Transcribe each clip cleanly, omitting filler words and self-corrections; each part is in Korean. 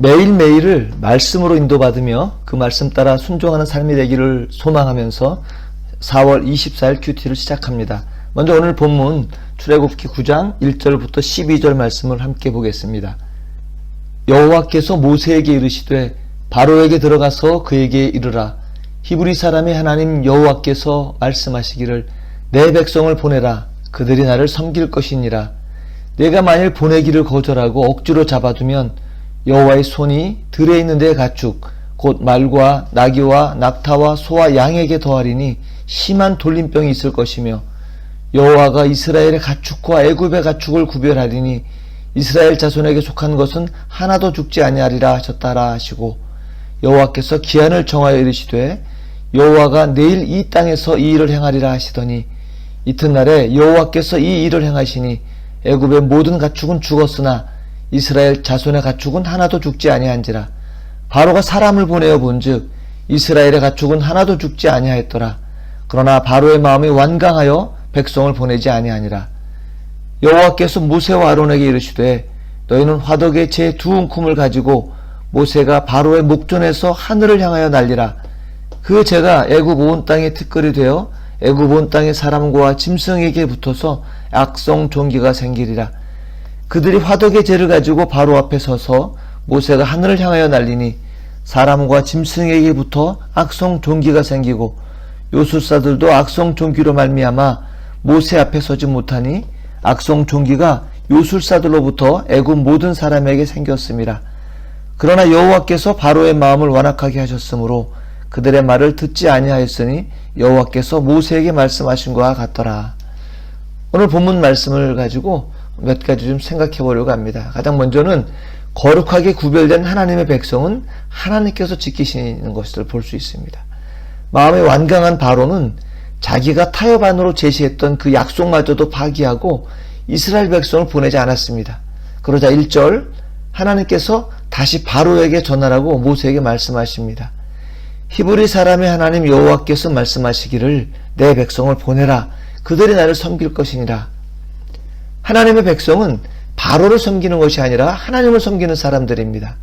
매일매일을 말씀으로 인도받으며 그 말씀 따라 순종하는 삶이 되기를 소망하면서 4월 24일 큐티를 시작합니다. 먼저 오늘 본문 출애굽기 9장 1절부터 12절 말씀을 함께 보겠습니다. 여호와께서 모세에게 이르시되 바로에게 들어가서 그에게 이르라. 히브리 사람의 하나님 여호와께서 말씀하시기를 내 백성을 보내라. 그들이 나를 섬길 것이니라. 내가 만일 보내기를 거절하고 억지로 잡아두면 여호와의 손이 들에 있는 데 가축 곧 말과 나귀와 낙타와 소와 양에게 더하리니 심한 돌림병이 있을 것이며 여호와가 이스라엘의 가축과 애굽의 가축을 구별하리니 이스라엘 자손에게 속한 것은 하나도 죽지 아니하리라 하셨다라 하시고 여호와께서 기한을 정하여 이르시되 여호와가 내일 이 땅에서 이 일을 행하리라 하시더니 이튿날에 여호와께서 이 일을 행하시니 애굽의 모든 가축은 죽었으나 이스라엘 자손의 가축은 하나도 죽지 아니한지라. 바로가 사람을 보내어 본즉 이스라엘의 가축은 하나도 죽지 아니하였더라. 그러나 바로의 마음이 완강하여 백성을 보내지 아니하니라. 여호와께서 모세와 아론에게 이르시되 너희는 화덕에 제 두 움큼을 가지고 모세가 바로의 목전에서 하늘을 향하여 날리라. 그 재가 애굽 온 땅에 티끌이 되어 애굽 온 땅의 사람과 짐승에게 붙어서 악성 종기가 생기리라. 그들이 화덕의 재를 가지고 바로 앞에 서서 모세가 하늘을 향하여 날리니 사람과 짐승에게 붙어 악성 종기가 생기고 요술사들도 악성 종기로 말미암아 모세 앞에 서지 못하니 악성 종기가 요술사들로부터 애굽 모든 사람에게 생겼음이라. 그러나 여호와께서 바로의 마음을 완악하게 하셨으므로 그들의 말을 듣지 아니하였으니 여호와께서 모세에게 말씀하신 것과 같더라. 오늘 본문 말씀을 가지고 몇 가지 좀 생각해 보려고 합니다. 가장 먼저는 거룩하게 구별된 하나님의 백성은 하나님께서 지키시는 것을 볼 수 있습니다. 마음의 완강한 바로는 자기가 타협 안으로 제시했던 그 약속마저도 파기하고 이스라엘 백성을 보내지 않았습니다. 그러자 1절 하나님께서 다시 바로에게 전하라고 모세에게 말씀하십니다. 히브리 사람의 하나님 여호와께서 말씀하시기를 내 백성을 보내라. 그들이 나를 섬길 것이니라. 하나님의 백성은 바로를 섬기는 것이 아니라 하나님을 섬기는 사람들입니다.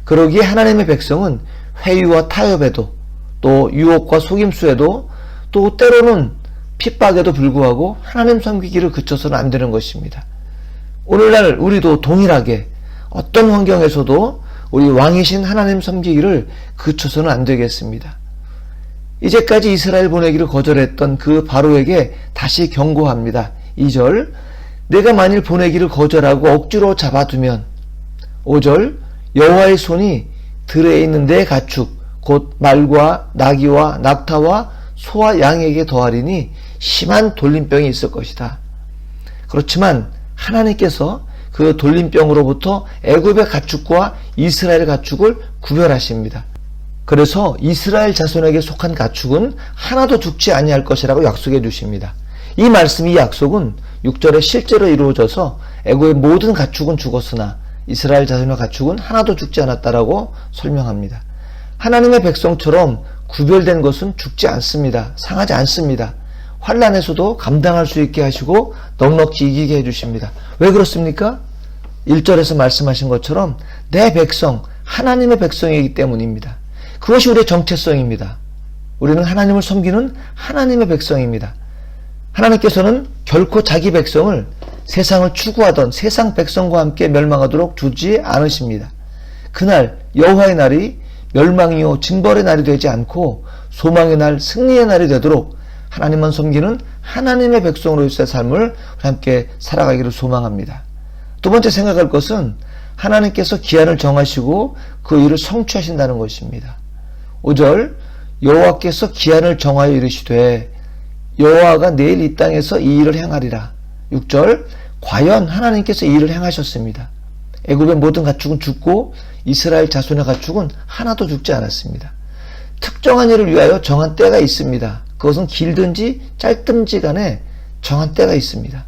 그러기에 하나님의 백성은 회유와 타협에도 또 유혹과 속임수에도 또 때로는 핍박에도 불구하고 하나님 섬기기를 그쳐서는 안 되는 것입니다. 오늘날 우리도 동일하게 어떤 환경에서도 우리 왕이신 하나님 섬기기를 그쳐서는 안 되겠습니다. 이제까지 이스라엘 보내기를 거절했던 그 바로에게 다시 경고합니다. 2절 내가 만일 보내기를 거절하고 억지로 잡아두면 5절 여호와의 손이 들에 있는 내 가축 곧 말과 나귀와 낙타와 소와 양에게 더하리니 심한 돌림병이 있을 것이다. 그렇지만 하나님께서 그 돌림병으로부터 애굽의 가축과 이스라엘 가축을 구별하십니다. 그래서 이스라엘 자손에게 속한 가축은 하나도 죽지 아니할 것이라고 약속해 주십니다. 이 말씀, 이 약속은 6절에 실제로 이루어져서 애굽의 모든 가축은 죽었으나 이스라엘 자손의 가축은 하나도 죽지 않았다라고 설명합니다. 하나님의 백성처럼 구별된 것은 죽지 않습니다. 상하지 않습니다. 환난에서도 감당할 수 있게 하시고 넉넉히 이기게 해주십니다. 왜 그렇습니까? 1절에서 말씀하신 것처럼 내 백성, 하나님의 백성이기 때문입니다. 그것이 우리의 정체성입니다. 우리는 하나님을 섬기는 하나님의 백성입니다. 하나님께서는 결코 자기 백성을 세상을 추구하던 세상 백성과 함께 멸망하도록 두지 않으십니다. 그날 여호와의 날이 멸망이요 징벌의 날이 되지 않고 소망의 날, 승리의 날이 되도록 하나님만 섬기는 하나님의 백성으로서의 삶을 함께 살아가기를 소망합니다. 두 번째 생각할 것은 하나님께서 기한을 정하시고 그 일을 성취하신다는 것입니다. 5절 여호와께서 기한을 정하여 이르시되 여호와가 내일 이 땅에서 이 일을 행하리라. 6절 과연 하나님께서 이 일을 행하셨습니다. 애굽의 모든 가축은 죽고 이스라엘 자손의 가축은 하나도 죽지 않았습니다. 특정한 일을 위하여 정한 때가 있습니다. 그것은 길든지 짧든지 간에 정한 때가 있습니다.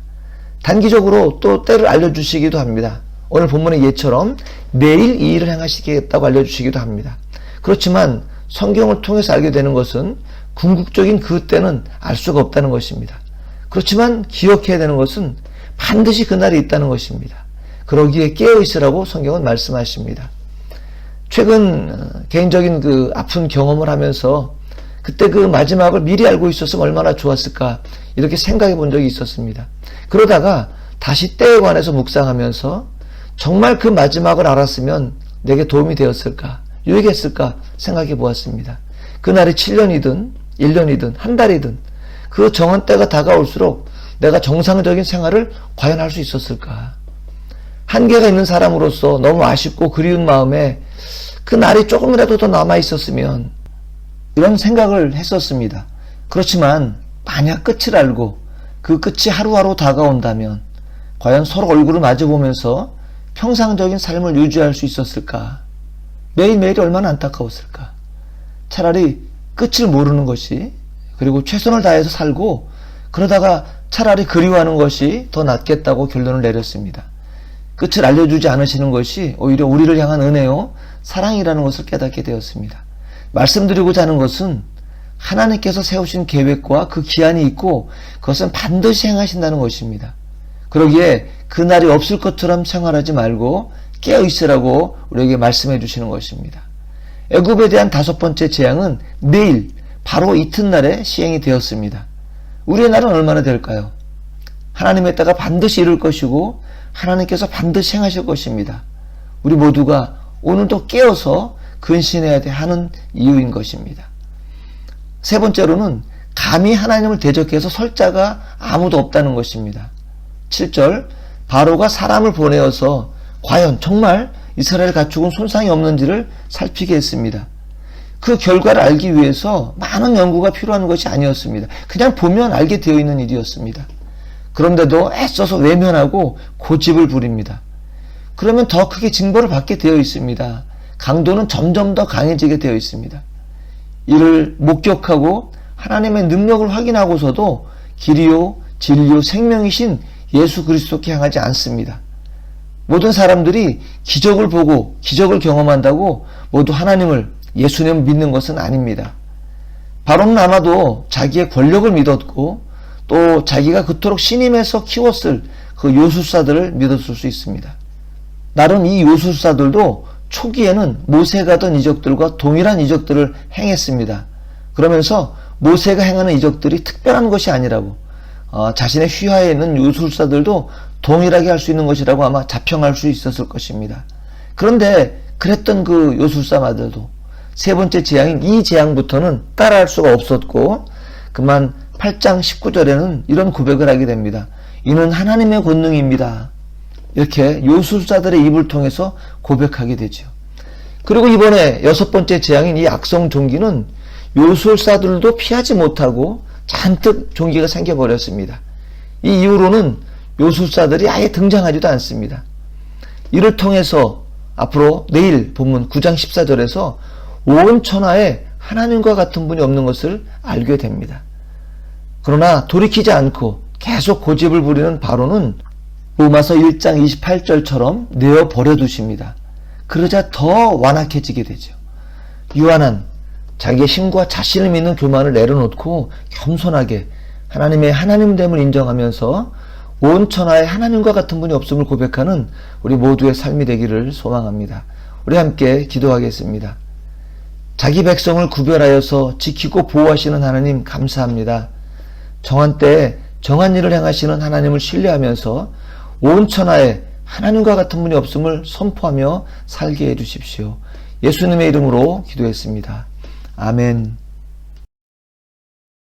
단기적으로 또 때를 알려주시기도 합니다. 오늘 본문의 예처럼 내일 이 일을 행하시겠다고 알려주시기도 합니다. 그렇지만 성경을 통해서 알게 되는 것은 궁극적인 그 때는 알 수가 없다는 것입니다. 그렇지만 기억해야 되는 것은 반드시 그날이 있다는 것입니다. 그러기에 깨어있으라고 성경은 말씀하십니다. 최근 개인적인 그 아픈 경험을 하면서 그때 그 마지막을 미리 알고 있었으면 얼마나 좋았을까 이렇게 생각해 본 적이 있었습니다. 그러다가 다시 때에 관해서 묵상하면서 정말 그 마지막을 알았으면 내게 도움이 되었을까, 유익했을까 생각해 보았습니다. 그날이 7년이든 1년이든 한 달이든 그 정한 때가 다가올수록 내가 정상적인 생활을 과연 할 수 있었을까? 한계가 있는 사람으로서 너무 아쉽고 그리운 마음에 그 날이 조금이라도 더 남아 있었으면 이런 생각을 했었습니다. 그렇지만 만약 끝을 알고 그 끝이 하루하루 다가온다면 과연 서로 얼굴을 마주보면서 평상적인 삶을 유지할 수 있었을까? 매일매일이 얼마나 안타까웠을까? 차라리 끝을 모르는 것이, 그리고 최선을 다해서 살고 그러다가 차라리 그리워하는 것이 더 낫겠다고 결론을 내렸습니다. 끝을 알려주지 않으시는 것이 오히려 우리를 향한 은혜요, 사랑이라는 것을 깨닫게 되었습니다. 말씀드리고자 하는 것은 하나님께서 세우신 계획과 그 기한이 있고 그것은 반드시 행하신다는 것입니다. 그러기에 그날이 없을 것처럼 생활하지 말고 깨어있으라고 우리에게 말씀해 주시는 것입니다. 애굽에 대한 5번째 재앙은 내일 바로 이튿날에 시행이 되었습니다. 우리의 날은 얼마나 될까요? 하나님의 때가 반드시 이룰 것이고 하나님께서 반드시 행하실 것입니다. 우리 모두가 오늘도 깨어서 근신해야 하는 이유인 것입니다. 세 번째로는 감히 하나님을 대적해서 설 자가 아무도 없다는 것입니다. 7절, 바로가 사람을 보내어서 과연 정말 이스라엘 가축은 손상이 없는지를 살피게 했습니다. 그 결과를 알기 위해서 많은 연구가 필요한 것이 아니었습니다. 그냥 보면 알게 되어 있는 일이었습니다. 그런데도 애써서 외면하고 고집을 부립니다. 그러면 더 크게 징벌을 받게 되어 있습니다. 강도는 점점 더 강해지게 되어 있습니다. 이를 목격하고 하나님의 능력을 확인하고서도 길이요 진리요 생명이신 예수 그리스도께 향하지 않습니다. 모든 사람들이 기적을 보고 기적을 경험한다고 모두 하나님을, 예수님을 믿는 것은 아닙니다. 바로는 아마도 자기의 권력을 믿었고 또 자기가 그토록 신임해서 키웠을 그 요술사들을 믿었을 수 있습니다. 나름 이 요술사들도 초기에는 모세가 하던 이적들과 동일한 이적들을 행했습니다. 그러면서 모세가 행하는 이적들이 특별한 것이 아니라고, 자신의 휘하에 있는 요술사들도 동일하게 할 수 있는 것이라고 아마 자평할 수 있었을 것입니다. 그런데 그랬던 그 요술사마저도 세 번째 재앙인 이 재앙부터는 따라할 수가 없었고 그만 8장 19절에는 이런 고백을 하게 됩니다. 이는 하나님의 권능입니다. 이렇게 요술사들의 입을 통해서 고백하게 되죠. 그리고 이번에 6번째 재앙인 이 악성 종기는 요술사들도 피하지 못하고 잔뜩 종기가 생겨버렸습니다. 이 이후로는 요술사들이 아예 등장하지도 않습니다. 이를 통해서 앞으로 내일 본문 9장 14절에서 온 천하에 하나님과 같은 분이 없는 것을 알게 됩니다. 그러나 돌이키지 않고 계속 고집을 부리는 바로는 로마서 1장 28절처럼 내어 버려두십니다. 그러자 더 완악해지게 되죠. 유한한 자기의 힘과 자신을 믿는 교만을 내려놓고 겸손하게 하나님의 하나님됨을 인정하면서 온 천하에 하나님과 같은 분이 없음을 고백하는 우리 모두의 삶이 되기를 소망합니다. 우리 함께 기도하겠습니다. 자기 백성을 구별하여서 지키고 보호하시는 하나님 감사합니다. 정한 때에 정한 일을 행하시는 하나님을 신뢰하면서 온 천하에 하나님과 같은 분이 없음을 선포하며 살게 해주십시오. 예수님의 이름으로 기도했습니다. 아멘.